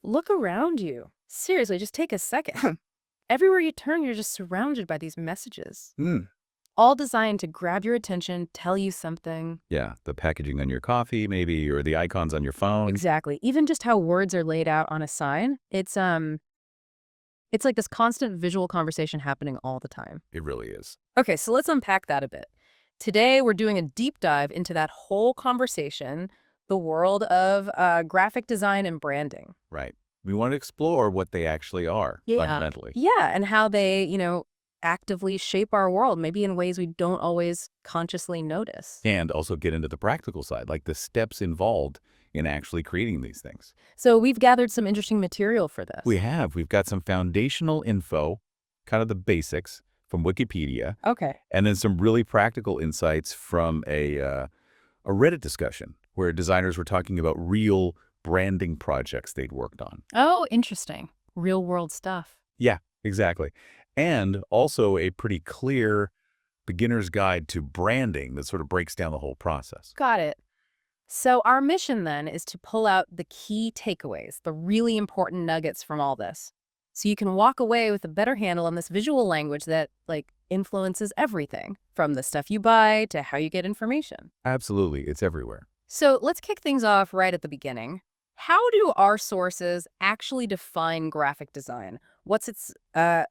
look around you. Seriously, just take a second. Everywhere you turn, you're just surrounded by these messages, Hmm. all designed to grab your attention, tell you something. Yeah, the packaging on your coffee, maybe, or the icons on your phone. Exactly. Even just how words are laid out on a sign, it's like this constant visual conversation happening all the time. It really is. Okay, so let's unpack that a bit. Today, we're doing a deep dive into that whole conversation, the world of graphic design and branding. Right. We want to explore what they actually are, fundamentally. Yeah, and how they, actively shape our world, maybe in ways we don't always consciously notice. And also get into the practical side, like the steps involved in actually creating these things. So we've gathered some interesting material for this. We've got some foundational info, kind of the basics from Wikipedia, Okay. and then some really practical insights from a Reddit discussion where designers were talking about real branding projects they'd worked on. Oh, interesting. Real world stuff. Yeah, exactly. And also a pretty clear beginner's guide to branding that sort of breaks down the whole process. Got it. So our mission then is to pull out the key takeaways, the really important nuggets from all this. So you can walk away with a better handle on this visual language that influences everything from the stuff you buy to how you get information. Absolutely, it's everywhere. So let's kick things off right at the beginning. How do our sources actually define graphic design? What's its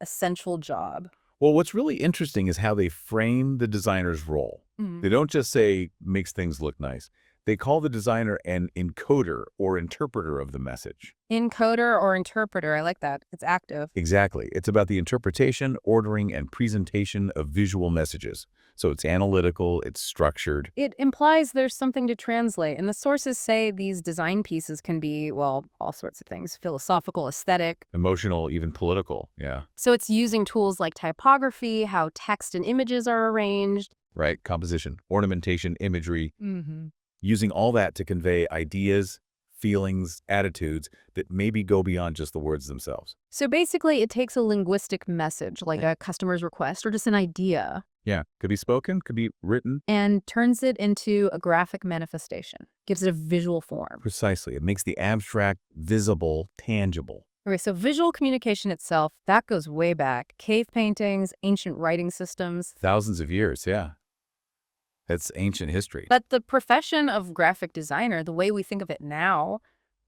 essential job? Well, what's really interesting is how they frame the designer's role. They don't just say, makes things look nice. They call the designer an encoder or interpreter of the message. Encoder or interpreter, I like that. It's active. Exactly. It's about the interpretation, ordering, and presentation of visual messages. So it's analytical, it's structured. It implies there's something to translate, and the sources say these design pieces can be, well, all sorts of things, philosophical, aesthetic. Emotional, even political. Yeah. So it's using tools like typography, how text and images are arranged. Right? Composition, ornamentation, imagery, Mm-hmm. using all that to convey ideas, feelings, attitudes that maybe go beyond just the words themselves. So basically, it takes a linguistic message, like a customer's request or just an idea, Yeah. Could be spoken, could be written. and turns it into a graphic manifestation, gives it a visual form. Precisely. It makes the abstract visible, tangible. Okay, so visual communication itself, that goes way back. Cave paintings, ancient writing systems. Thousands of years, yeah. That's ancient history. But the profession of graphic designer, the way we think of it now,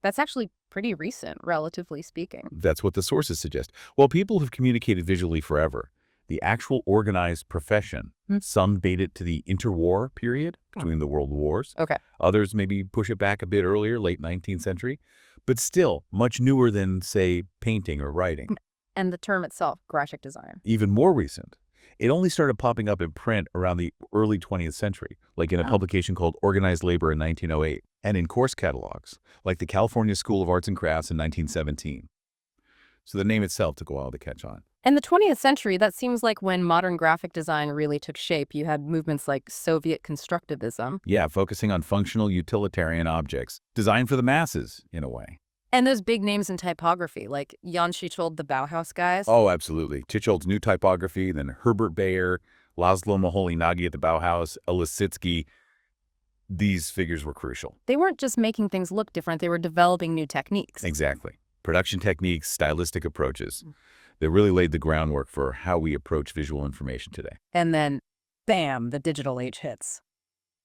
that's actually pretty recent, relatively speaking. That's what the sources suggest. Well, people have communicated visually forever. The actual organized profession, Hmm. some date it to the interwar period between the world wars. Okay. Others maybe push it back a bit earlier, late 19th century. But still, much newer than, say, painting or writing. And the term itself, graphic design. Even more recent. It only started popping up in print around the early 20th century, like in a Oh. publication called Organized Labor in 1908, and in course catalogs, like the California School of Arts and Crafts in 1917. So the name itself took a while to catch on. In the 20th century, that seems like when modern graphic design really took shape. You had movements like Soviet constructivism. Yeah, focusing on functional utilitarian objects, designed for the masses, in a way. And those big names in typography, like Jan Schichold, the Bauhaus guys. Oh, absolutely. Tichol's new typography, then Herbert Bayer, Laszlo Moholy-Nagy at the Bauhaus, Elisitsky. These figures were crucial. They weren't just making things look different, they were developing new techniques. Exactly. Production techniques, stylistic approaches. They really laid the groundwork for how we approach visual information today. And then, bam, the digital age hits.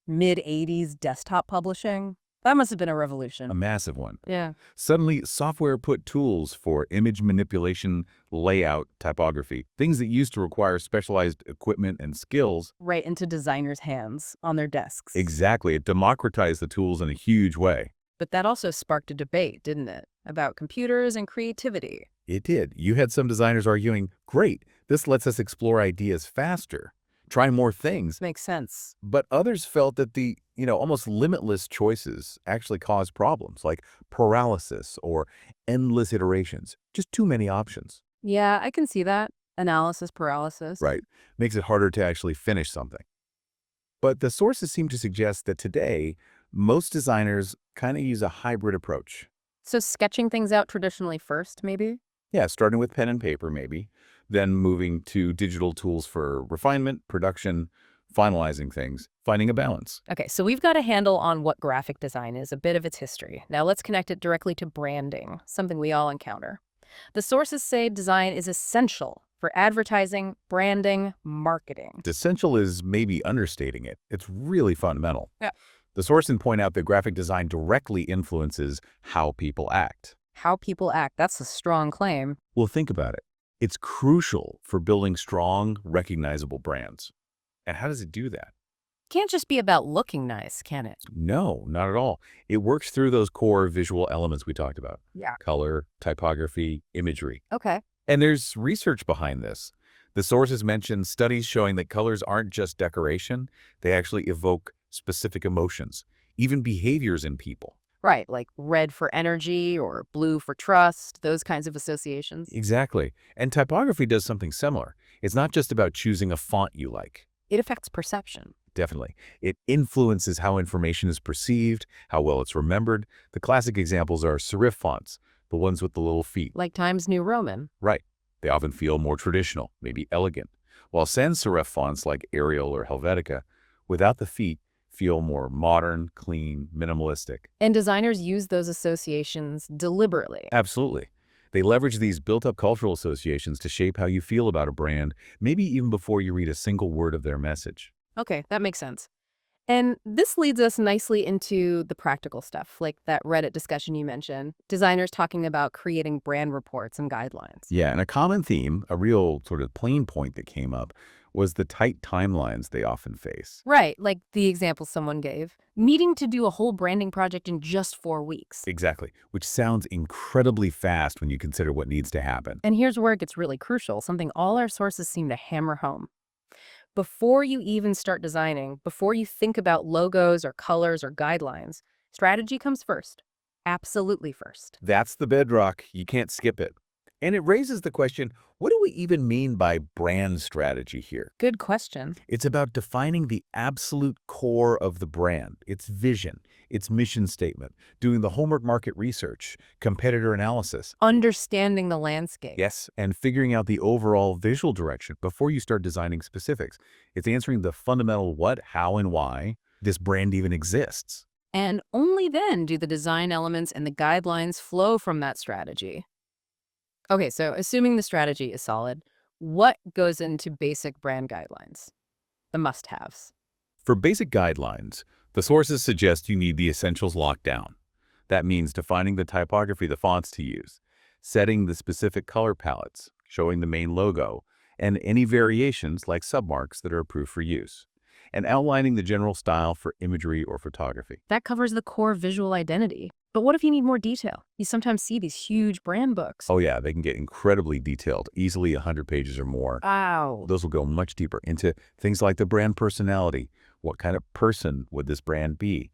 Mid-'80s desktop publishing. That must have been a revolution. A massive one. Yeah. Suddenly, software put tools for image manipulation, layout, typography, things that used to require specialized equipment and skills. Right into designers' hands on their desks. Exactly. It democratized the tools in a huge way. But that also sparked a debate, didn't it? About computers and creativity. It did. You had some designers arguing, great, this lets us explore ideas faster, try more things. Makes sense. But others felt that the, almost limitless choices actually caused problems like paralysis or endless iterations. Just too many options. Yeah, I can see that. Analysis paralysis. Right. Makes it harder to actually finish something. But the sources seem to suggest that today, most designers kind of use a hybrid approach. So sketching things out traditionally first, maybe? Yeah, starting with pen and paper maybe, then moving to digital tools for refinement, production, finalizing things. finding a balance. Okay, so we've got a handle on what graphic design is, a bit of its history. Now let's connect it directly to branding, something we all encounter. The sources say design is essential for advertising, branding, marketing. Essential is maybe understating it. It's really fundamental. Yeah. The sources point out that graphic design directly influences how people act. How people act, that's a strong claim. Well, think about it. It's crucial for building strong, recognizable brands. And how does it do that? Can't just be about looking nice, can it? No, not at all. It works through those core visual elements we talked about. Yeah. Color, typography, imagery. Okay. And there's research behind this. The sources mention studies showing that colors aren't just decoration. They actually evoke specific emotions, even behaviors in people. Right, like red for energy or blue for trust, those kinds of associations. Exactly. And typography does something similar. It's not just about choosing a font you like. It affects perception. Definitely. It influences how information is perceived, how well it's remembered. The classic examples are serif fonts, the ones with the little feet. Like Times New Roman. Right. They often feel more traditional, maybe elegant. While sans serif fonts like Arial or Helvetica, without the feet, feel more modern, clean, minimalistic. And designers use those associations deliberately. Absolutely. They leverage these built-up cultural associations to shape how you feel about a brand, maybe even before you read a single word of their message. Okay, that makes sense. And this leads us nicely into the practical stuff, like that Reddit discussion you mentioned, designers talking about creating brand reports and guidelines. Yeah, and a common theme, a real sort of pain point that came up, was the tight timelines they often face. Right, like the example someone gave, needing to do a whole branding project in just 4 weeks. Exactly, which sounds incredibly fast when you consider what needs to happen. And here's where it gets really crucial, something all our sources seem to hammer home. Before you even start designing, before you think about logos or colors or guidelines, strategy comes first. Absolutely first. That's the bedrock. You can't skip it. And it raises the question, what do we even mean by brand strategy here? Good question. It's about defining the absolute core of the brand, its vision, its mission statement, doing the homework market research, competitor analysis. Understanding the landscape. Yes, and figuring out the overall visual direction before you start designing specifics. It's answering the fundamental what, how, and why this brand even exists. And only then do the design elements and the guidelines flow from that strategy. Okay, so assuming the strategy is solid, what goes into basic brand guidelines? The must-haves. For basic guidelines, the sources suggest you need the essentials locked down. That means defining the typography, the fonts to use, setting the specific color palettes, showing the main logo, and any variations like submarks that are approved for use, and outlining the general style for imagery or photography. That covers the core visual identity. But what if you need more detail? You sometimes see these huge brand books. Oh yeah, they can get incredibly detailed, easily 100 pages or more. Wow. Those will go much deeper into things like the brand personality. What kind of person would this brand be?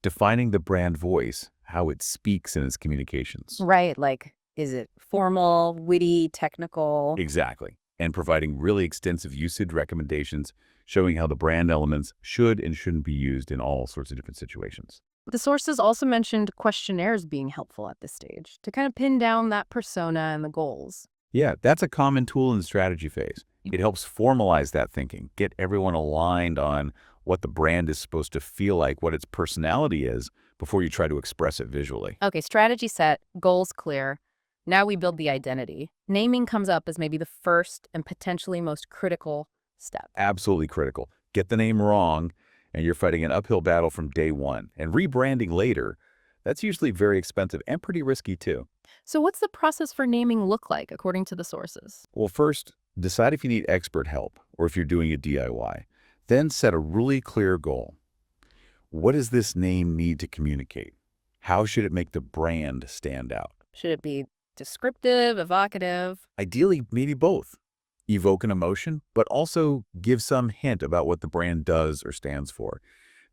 Defining the brand voice, how it speaks in its communications. Right, like, is it formal, witty, technical? Exactly. And providing really extensive usage recommendations, showing how the brand elements should and shouldn't be used in all sorts of different situations. The sources also mentioned questionnaires being helpful at this stage to kind of pin down that persona and the goals. Yeah, that's a common tool in the strategy phase. It helps formalize that thinking, get everyone aligned on what the brand is supposed to feel like, what its personality is, before you try to express it visually. Okay, strategy set, goals clear. Now we build the identity. Naming comes up as maybe the first and potentially most critical step. Absolutely critical. Get the name wrong, and you're fighting an uphill battle from day one. And rebranding later, that's usually very expensive and pretty risky too. So what's the process for naming look like according to the sources? Well, first, decide if you need expert help or if you're doing it DIY. Then set a really clear goal. What does this name need to communicate? How should it make the brand stand out? Should it be descriptive, evocative? Ideally, maybe both. Evoke an emotion, but also give some hint about what the brand does or stands for.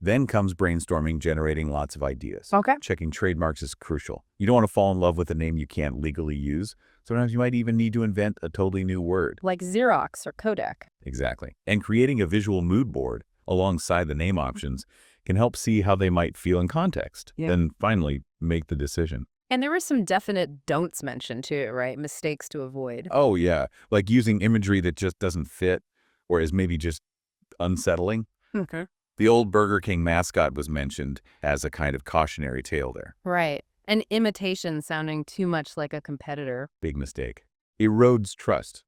Then comes brainstorming, generating lots of ideas. Okay. Checking trademarks is crucial. You don't want to fall in love with a name you can't legally use. Sometimes you might even need to invent a totally new word. Like Xerox or Kodak. Exactly. And creating a visual mood board alongside the name options can help see how they might feel in context. Yeah. Then finally, make the decision. And there were some definite don'ts mentioned too, right? Mistakes to avoid. Oh, yeah. Like using imagery that just doesn't fit or is maybe just unsettling. Okay. The old Burger King mascot was mentioned as a kind of cautionary tale there. Right. An imitation sounding too much like a competitor. Big mistake. Erodes trust.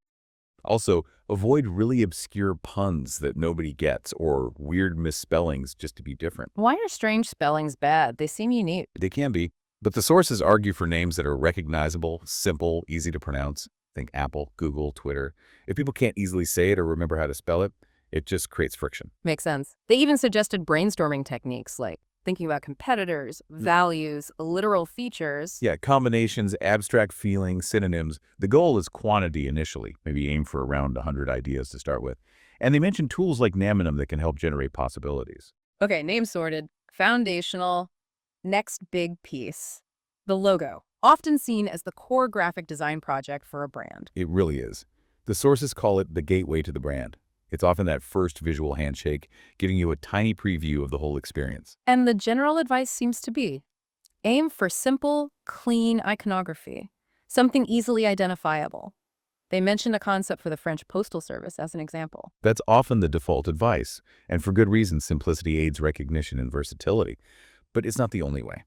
Also, avoid really obscure puns that nobody gets or weird misspellings just to be different. Why are strange spellings bad? They seem unique. They can be, but the sources argue for names that are recognizable, simple, easy to pronounce. Think Apple, Google, Twitter. If people can't easily say it or remember how to spell it, it just creates friction. Makes sense. They even suggested brainstorming techniques like thinking about competitors, values, literal features. Yeah, combinations, abstract feelings, synonyms. The goal is quantity initially. Maybe aim for around 100 ideas to start with. And they mentioned tools like Naminum that can help generate possibilities. Okay, name sorted. Foundational. Next big piece. The logo, often seen as the core graphic design project for a brand. It really is. The sources call it the gateway to the brand. It's often that first visual handshake, giving you a tiny preview of the whole experience. And the general advice seems to be, aim for simple, clean iconography, something easily identifiable. They mentioned a concept for the French Postal Service as an example. That's often the default advice, and for good reason, simplicity aids recognition and versatility. But it's not the only way.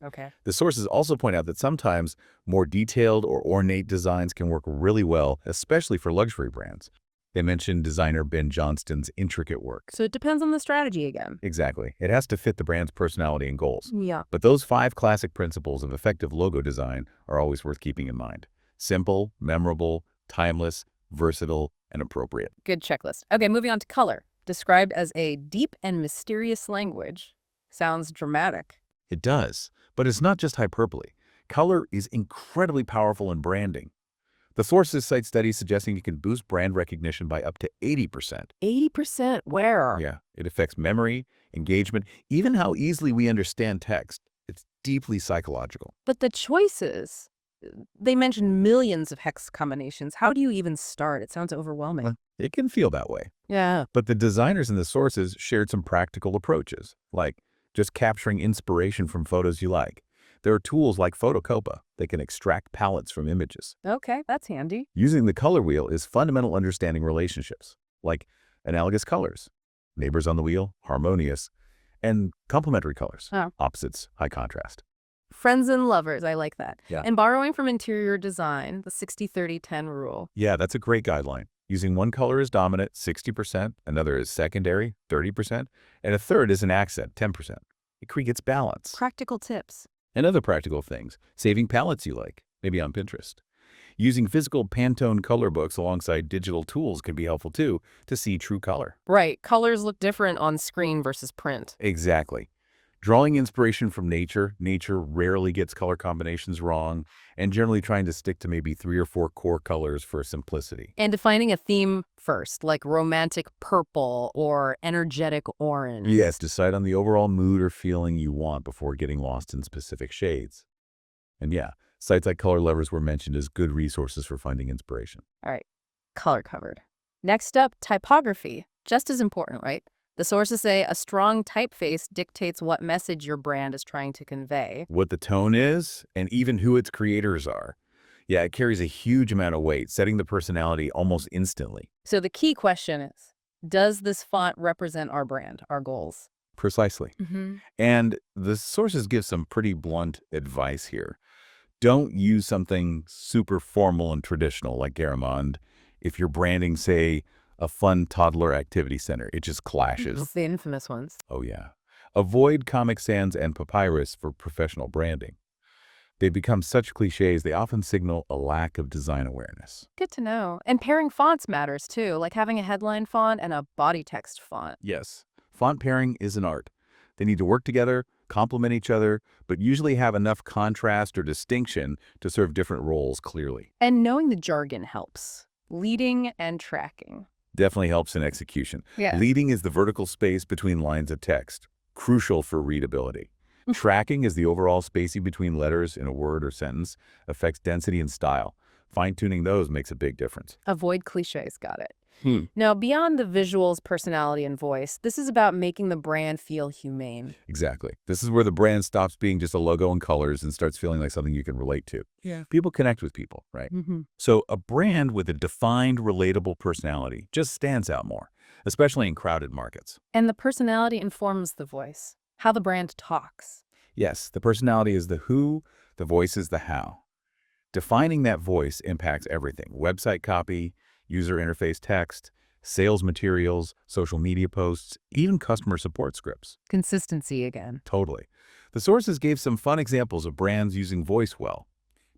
Okay. The sources also point out that sometimes more detailed or ornate designs can work really well, especially for luxury brands. They mentioned designer Ben Johnston's intricate work. So it depends on the strategy again. Exactly. It has to fit the brand's personality and goals. Yeah. But those 5 classic principles of effective logo design are always worth keeping in mind. Simple, memorable, timeless, versatile, and appropriate. Good checklist. Okay, moving on to color. Described as a deep and mysterious language. Sounds dramatic. It does, but it's not just hyperbole. Color is incredibly powerful in branding. The sources cite studies suggesting it can boost brand recognition by up to 80%. 80% where? Yeah, it affects memory, engagement, even how easily we understand text. It's deeply psychological. But the choices, they mentioned millions of hex combinations. How do you even start? It sounds overwhelming. It can feel that way. Yeah. But the designers in the sources shared some practical approaches, like just capturing inspiration from photos you like. There are tools like Photocopa that can extract palettes from images. Okay, that's handy. Using the color wheel is fundamental understanding relationships, like analogous colors, neighbors on the wheel, harmonious, and complementary colors, Oh. opposites, high contrast. Friends and lovers, I like that. Yeah. And borrowing from interior design, the 60-30-10 rule. Yeah, that's a great guideline. Using one color as dominant, 60%, another as secondary, 30%, and a third as an accent, 10%. It creates balance. Practical tips. And other practical things, saving palettes you like, maybe on Pinterest. Using physical Pantone color books alongside digital tools can be helpful too to see true color. Right, colors look different on screen versus print. Exactly. Drawing inspiration from nature rarely gets color combinations wrong, and generally trying to stick to maybe 3 or 4 core colors for simplicity. And defining a theme first, like romantic purple or energetic orange. Yes, decide on the overall mood or feeling you want before getting lost in specific shades. And yeah, sites like Color Lovers were mentioned as good resources for finding inspiration. All right, color covered. Next up, typography. Just as important, right? The sources say a strong typeface dictates what message your brand is trying to convey. What the tone is, and even who its creators are. Yeah, it carries a huge amount of weight, setting the personality almost instantly. So the key question is, does this font represent our brand, our goals? Precisely. And the sources give some pretty blunt advice here. Don't use something super formal and traditional like Garamond if you're branding, say, a fun toddler activity center. It just clashes. The infamous ones. Oh, yeah. Avoid Comic Sans and Papyrus for professional branding. They become such cliches, they often signal a lack of design awareness. Good to know. And pairing fonts matters too, like having a headline font and a body text font. Yes, font pairing is an art. They need to work together, complement each other, but usually have enough contrast or distinction to serve different roles clearly. And knowing the jargon helps. Leading and tracking. Definitely helps in execution. Yeah. Leading is the vertical space between lines of text, crucial for readability. Tracking is the overall spacing between letters in a word or sentence, affects density and style. Fine-tuning those makes a big difference. Avoid cliches, got it. Now, beyond the visuals, personality, and voice, this is about making the brand feel humane. Exactly. This is where the brand stops being just a logo and colors and starts feeling like something you can relate to. Yeah. People connect with people, right? So a brand with a defined, relatable personality just stands out more. especially in crowded markets. And the personality informs the voice, how the brand talks. Yes, the personality is the who, the voice is the how. Defining that voice impacts everything: website copy, user interface text, sales materials, social media posts, even customer support scripts. Consistency again. Totally. The sources gave some fun examples of brands using voice well.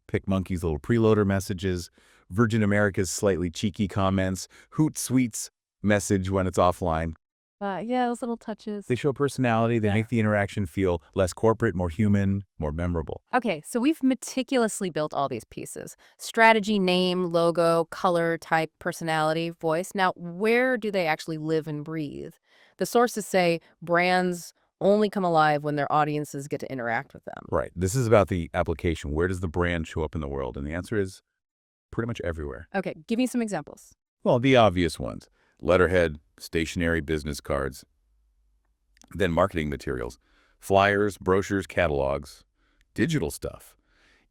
PicMonkey's little preloader messages, Virgin America's slightly cheeky comments, Hootsuite's message when it's offline. Yeah, those little touches. They show personality, they make the interaction feel less corporate, more human, more memorable. Okay, so we've meticulously built all these pieces. Strategy, name, logo, color, type, personality, voice. Now, where do they actually live and breathe? The sources say brands only come alive when their audiences get to interact with them. Right. This is about the application. Where does the brand show up in the world? And the answer is pretty much everywhere. Okay, give me some examples. Well, the obvious ones: letterhead, stationery, business cards, then marketing materials, flyers, brochures, catalogs, digital stuff,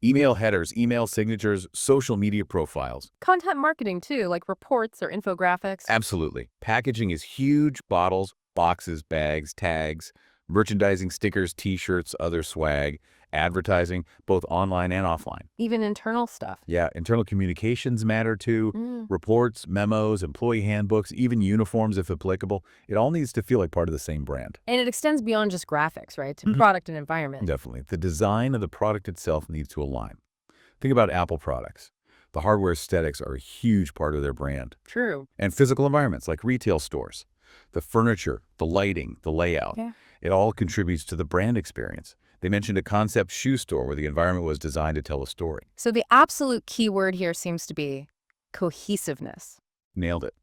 email headers, email signatures, social media profiles. Content marketing too, like reports or infographics. Absolutely. Packaging is huge: bottles, boxes, bags, tags, merchandising, stickers, t-shirts, other swag, advertising, both online and offline. Even internal stuff. Yeah, internal communications matter too. Mm. Reports, memos, employee handbooks, even uniforms if applicable. It all needs to feel like part of the same brand. And it extends beyond just graphics, right? To product and environment. Definitely. The design of the product itself needs to align. Think about Apple products. The hardware aesthetics are a huge part of their brand. True. And physical environments like retail stores. The furniture, the lighting, the layout. Yeah. It all contributes to the brand experience. They mentioned a concept shoe store where the environment was designed to tell a story. So the absolute key word here seems to be cohesiveness. Nailed it.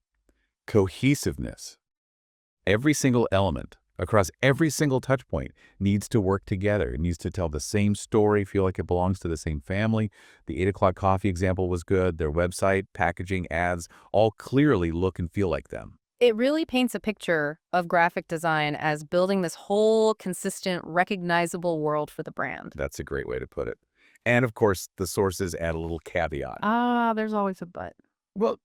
Cohesiveness. Every single element across every single touch point needs to work together. It needs to tell the same story, feel like it belongs to the same family. The 8 o'clock coffee example was good. Their website, packaging, ads, all clearly look and feel like them. It really paints a picture of graphic design as building this whole consistent, recognizable world for the brand. That's a great way to put it. And of course, the sources add a little caveat. There's always a but. Well,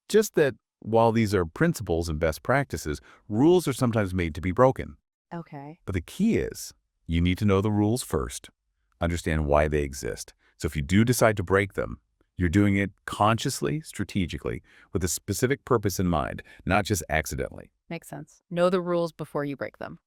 just that while these are principles and best practices, rules are sometimes made to be broken. Okay. But the key is you need to know the rules first, understand why they exist. So if you do decide to break them, you're doing it consciously, strategically, with a specific purpose in mind, not just accidentally. Makes sense. Know the rules before you break them.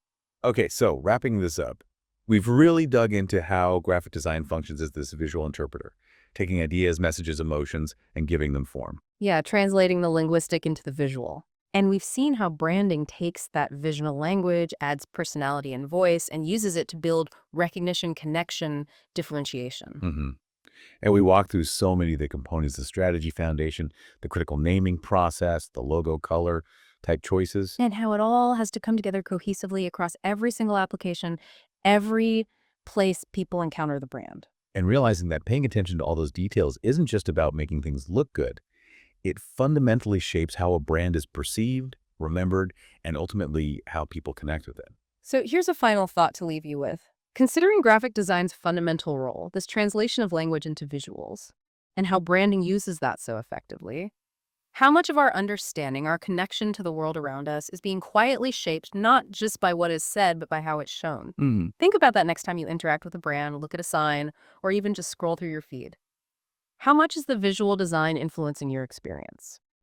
Okay, so wrapping this up, we've really dug into how graphic design functions as this visual interpreter, taking ideas, messages, emotions, and giving them form. Yeah, translating the linguistic into the visual. And we've seen how branding takes that visual language, adds personality and voice, and uses it to build recognition, connection, differentiation. And we walked through so many of the components: the strategy foundation, the critical naming process, the logo color, type choices. And how it all has to come together cohesively across every single application, every place people encounter the brand. And realizing that paying attention to all those details isn't just about making things look good. It fundamentally shapes how a brand is perceived, remembered, and ultimately how people connect with it. So here's a final thought to leave you with. Considering graphic design's fundamental role, this translation of language into visuals, and how branding uses that so effectively, how much of our understanding, our connection to the world around us, is being quietly shaped not just by what is said, but by how it's shown? Think about that next time you interact with a brand, look at a sign, or even just scroll through your feed. How much is the visual design influencing your experience?